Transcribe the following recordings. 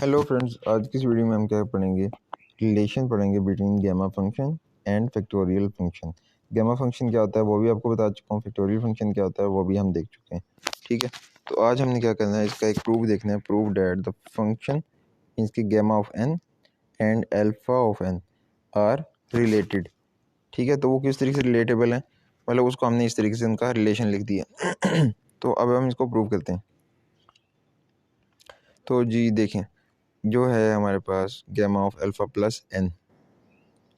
Hello friends, आज की इस वीडियो में हम क्या पढ़ेंगे। रिलेशन पढ़ेंगे between gamma function and factorial function. Gamma function क्या होता है वो भी आपको बता चुका हूँ, फैक्टोरियल फंक्शन क्या होता है वो भी हम देख चुके हैं। ठीक है, तो आज हमने क्या करना है, इसका एक प्रूफ देखना है। प्रूव डैट द फंक्शन इसकी gamma of n and alpha of n are related. ठीक है, तो वो किस तरीके से रिलेटेबल है, मतलब उसको हमने इस तरीके से उनका रिलेशन लिख दिया। तो अब हम इसको प्रूव करते हैं। तो जी देखें, जो है हमारे पास gamma of alpha plus n.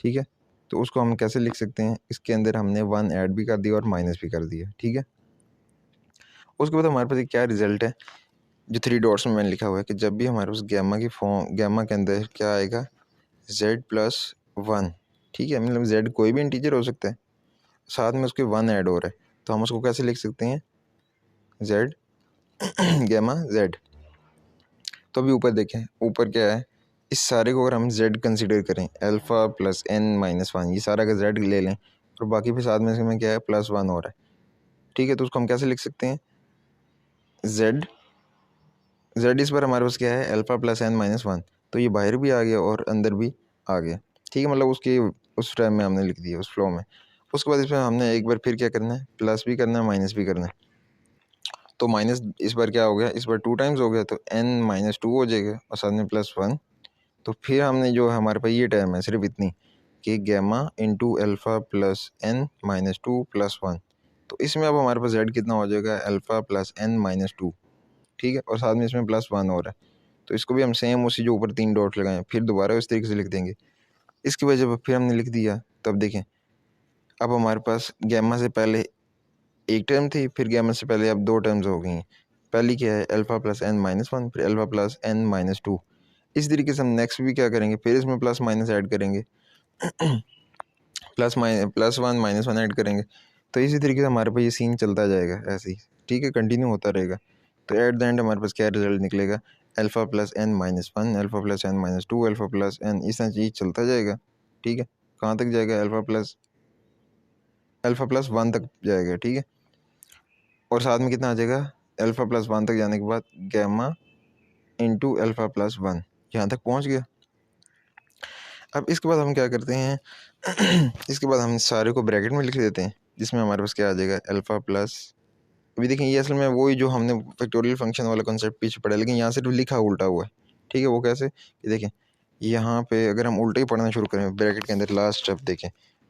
ठीक है, तो उसको हम कैसे लिख सकते हैं, इसके अंदर हमने वन ऐड भी कर दिया और माइनस भी कर दिया। ठीक है, उसके बाद हमारे पास एक क्या रिजल्ट है, जो थ्री डॉट्स में मैंने लिखा हुआ है कि जब भी हमारे पास गैमा की फॉर्म, गैमा के अंदर क्या आएगा, जेड प्लस वन। ठीक है, मतलब जेड कोई भी इंटीजर हो सकता है, साथ में उसके वन ऐड हो रहा है, तो हम उसको कैसे लिख सकते हैं, जेड गैमा जेड। तो अभी ऊपर देखें, ऊपर क्या है, इस सारे को अगर हम z कंसीडर करें, alpha plus n minus one, ये सारा का z ले लें और बाकी फिर साथ में इसमें क्या है, प्लस वन हो रहा है। ठीक है, तो उसको हम कैसे लिख सकते हैं, z इस पर हमारे पास क्या है, alpha plus n minus one, तो ये बाहर भी आ गया और अंदर भी आ गया। ठीक है, मतलब उसके उस टाइम में हमने लिख दिया, उस फ्लो में। उसके बाद इसमें हमने एक बार फिर क्या करना है, प्लस भी करना है माइनस भी करना है। तो माइनस इस बार क्या हो गया, इस बार टू टाइम्स हो गया, तो n माइनस टू हो जाएगा और साथ में प्लस वन। तो फिर हमने जो हमारे पास ये टर्म है सिर्फ इतनी कि gamma into alpha plus n minus two plus one. तो इसमें अब हमारे पास जेड कितना हो जाएगा, alpha plus n minus two. ठीक है, और साथ में इसमें प्लस वन हो रहा है, तो इसको भी हम सेम उसी जो ऊपर तीन डॉट लगाएं फिर दोबारा उस तरीके से लिख देंगे। इसकी वजह जब फिर हमने लिख दिया, तब देखें अब हमारे पास गैमा से पहले एक टर्म थी, फिर गैमा से पहले अब दो टर्म्स हो गई हैं। पहली क्या है, alpha plus n minus one, फिर alpha plus n minus two. इस तरीके से हम नेक्स्ट भी क्या करेंगे, फिर इसमें प्लस माइनस ऐड करेंगे, plus one minus one add करेंगे। तो इसी तरीके से हमारे पास ये सीन चलता जाएगा ऐसे ही। ठीक है, कंटिन्यू होता रहेगा। तो एट द एंड हमारे पास क्या रिजल्ट निकलेगा, alpha plus n minus one, alpha plus n minus two, alpha plus n, इस तरह चीज चलता जाएगा। ठीक है, कहाँ तक जाएगा, अल्फ़ा प्लस वन तक जाएगा। ठीक है, और साथ में कितना आ जाएगा, अल्फ़ा प्लस वन तक जाने के बाद gamma into alpha plus one, यहाँ तक पहुँच गया। अब इसके बाद हम क्या करते हैं, इसके बाद हम सारे को ब्रैकेट में लिख देते हैं, जिसमें हमारे पास क्या आ जाएगा, अल्फ़ा प्लस। अभी देखें, ये असल में वही जो हमने फैक्टोरियल फंक्शन वाला कॉन्सेप्ट पीछे पढ़ा, लेकिन यहाँ से तो लिखा उल्टा हुआ है। ठीक है, वो कैसे, ये देखें, यहाँ पे अगर हम उल्टा ही पढ़ना शुरू करें, ब्रैकेट के अंदर लास्ट स्टेप देखें,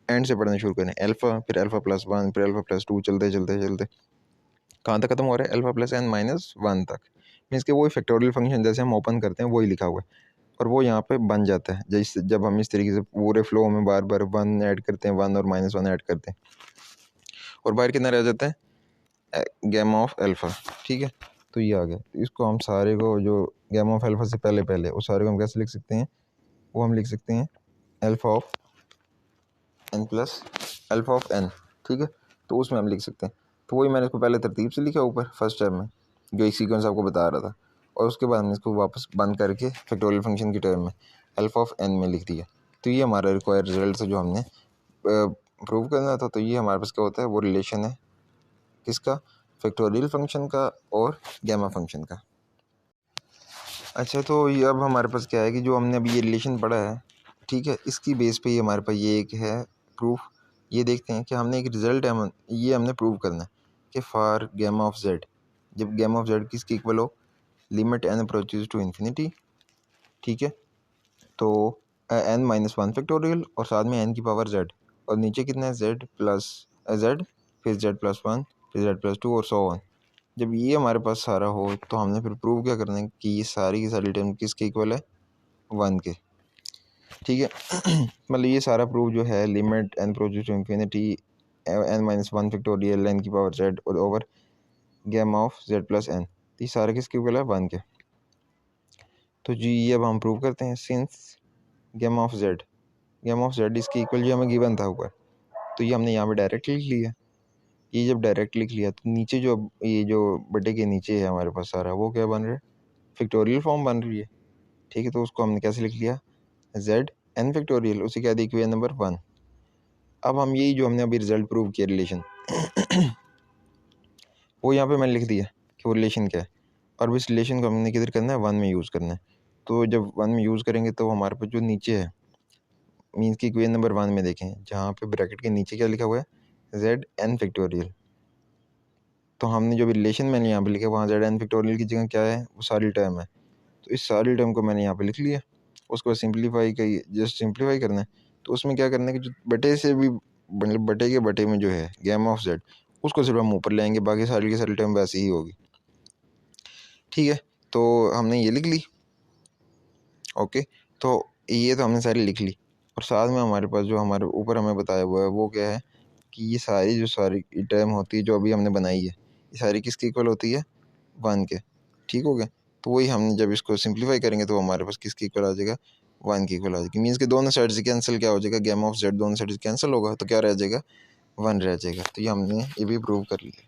एंड से पढ़ना शुरू करें, अल्फ़ा फिर अल्फ़ा प्लस वन फिर अल्फ़ा प्लस टू, चलते चलते चलते कहाँ तक खत्म हो रहा है, alpha plus n minus one तक। मीन्स के वही फैक्टोरियल फंक्शन जैसे हम ओपन करते हैं वही लिखा हुआ है, और वो यहाँ पे बन जाता है जैसे जब हम इस तरीके से पूरे फ्लो में बार बार वन ऐड करते हैं, वन और माइनस वन ऐड करते हैं, और बाहर कितना रह जाता है, गैमा ऑफ अल्फ़ा। ठीक है, तो ये आ गया। तो इसको हम सारे को, जो गैमा ऑफ अल्फ़ा से पहले पहले, उस सारे को हम कैसे लिख सकते हैं, वो हम लिख सकते हैं alpha of n plus alpha of n. ठीक है, तो उसमें हम लिख सकते हैं। तो वही मैंने इसको पहले तरतीब से लिखा ऊपर फर्स्ट टर्म में, जो एक सीक्वेंस आपको बता रहा था, और उसके बाद हमने इसको वापस बंद करके फैक्टोरियल फंक्शन की टर्म में अल्फ़ा ऑफ एन में लिख दिया। तो ये हमारा रिक्वायर्ड रिजल्ट है जो हमने प्रूव करना था। तो ये हमारे पास क्या होता है, वो रिलेशन है किसका, फैक्टोरियल फंक्शन का और गैमा फंक्शन का। अच्छा, तो ये अब हमारे पास क्या है कि जो हमने अभी ये रिलेशन पढ़ा है, ठीक है, इसकी बेस पे ही हमारे पास ये एक है प्रूफ। ये देखते हैं कि हमने एक रिजल्ट है, ये हमने प्रूव करना है कि फॉर गैमा ऑफ जेड, जब गैमा ऑफ जेड किसकी इक्वल हो, limit n approaches to infinity. ठीक है, तो एन माइनस वन फैक्टोरियल और साथ में एन की पावर जेड, और नीचे कितना है, जेड प्लस जेड, फिर जेड प्लस वन, फिर जेड प्लस टू और सो ऑन। जब ये हमारे पास सारा हो तो हमने फिर प्रूव क्या करना है कि ये सारी की सारी टर्म किसके इक्वल है, वन के। ठीक है, मतलब ये सारा प्रूफ जो है, limit n approaches to infinity n minus one factorial n की पावर जेड और over gamma of z plus n, ये सारे किसके इक्वल है, वन के। तो जी ये अब हम प्रूव करते हैं, सिंस गैमा ऑफ जेड इसकी इक्वल जो हमें गिवन था ऊपर, तो ये हमने यहाँ पे डायरेक्ट लिख लिया। ये जब डायरेक्ट लिख लिया तो नीचे जो ये जो बटे के नीचे है हमारे पास सारा, वो क्या बन रहा है, फैक्टोरियल फॉर्म बन रही है। ठीक है, तो उसको हमने कैसे लिख लिया, जेड एन फैक्टोरियल, उसे क्या दी, इक्वेशन नंबर वन। अब हम यही जो हमने अभी रिजल्ट प्रूव किया रिलेशन, वो यहाँ पे मैंने लिख दिया कि वो रिलेशन क्या है, और इस रिलेशन को हमने किधर करना है, वन में यूज़ करना है। तो जब 1 में यूज़ करेंगे तो हमारे पास जो नीचे है मीन्स की इक्वेशन नंबर 1 में देखें जहाँ पे ब्रैकेट के नीचे क्या लिखा हुआ है ZN फैक्टोरियल। तो हमने जो भी रिलेशन मैंने यहाँ पे लिखा वहाँ ZN फैक्टोरियल की जगह क्या है, वो सारी टर्म है। तो इस सारी टर्म को मैंने यहाँ पे लिख लिया। उसको सिंप्लीफाई का जस्ट सिंप्लीफाई करना है। तो उसमें क्या करना है कि जो बटे से भी मतलब बटे के बटे में जो है गैमा ऑफ जेड उसको सिर्फ हम ऊपर ले आएंगे, बाकी सारी की सारी टर्म वैसे ही होगी। ठीक है, तो हमने ये लिख ली। ओके, तो ये तो हमने सारी लिख ली और साथ में हमारे पास जो हमारे ऊपर हमें बताया हुआ है वो क्या है कि ये सारी जो सारी टर्म होती है जो अभी हमने बनाई है ये सारी किसकी इक्वल होती है 1 के। ठीक हो गया, तो वही हम जब इसको सिंप्लीफाई करेंगे तो हमारे पास किसकी इक्वल आ जाएगा 1 की इक्वल आ जाएगी। मीन्स के दोनों साइड से कैंसिल क्या हो जाएगा, गैमा ऑफ जेड दोनों साइड से कैंसिल होगा तो क्या रह जाएगा 1 रह जाएगा। तो ये हमने ये भी प्रूव कर लिया।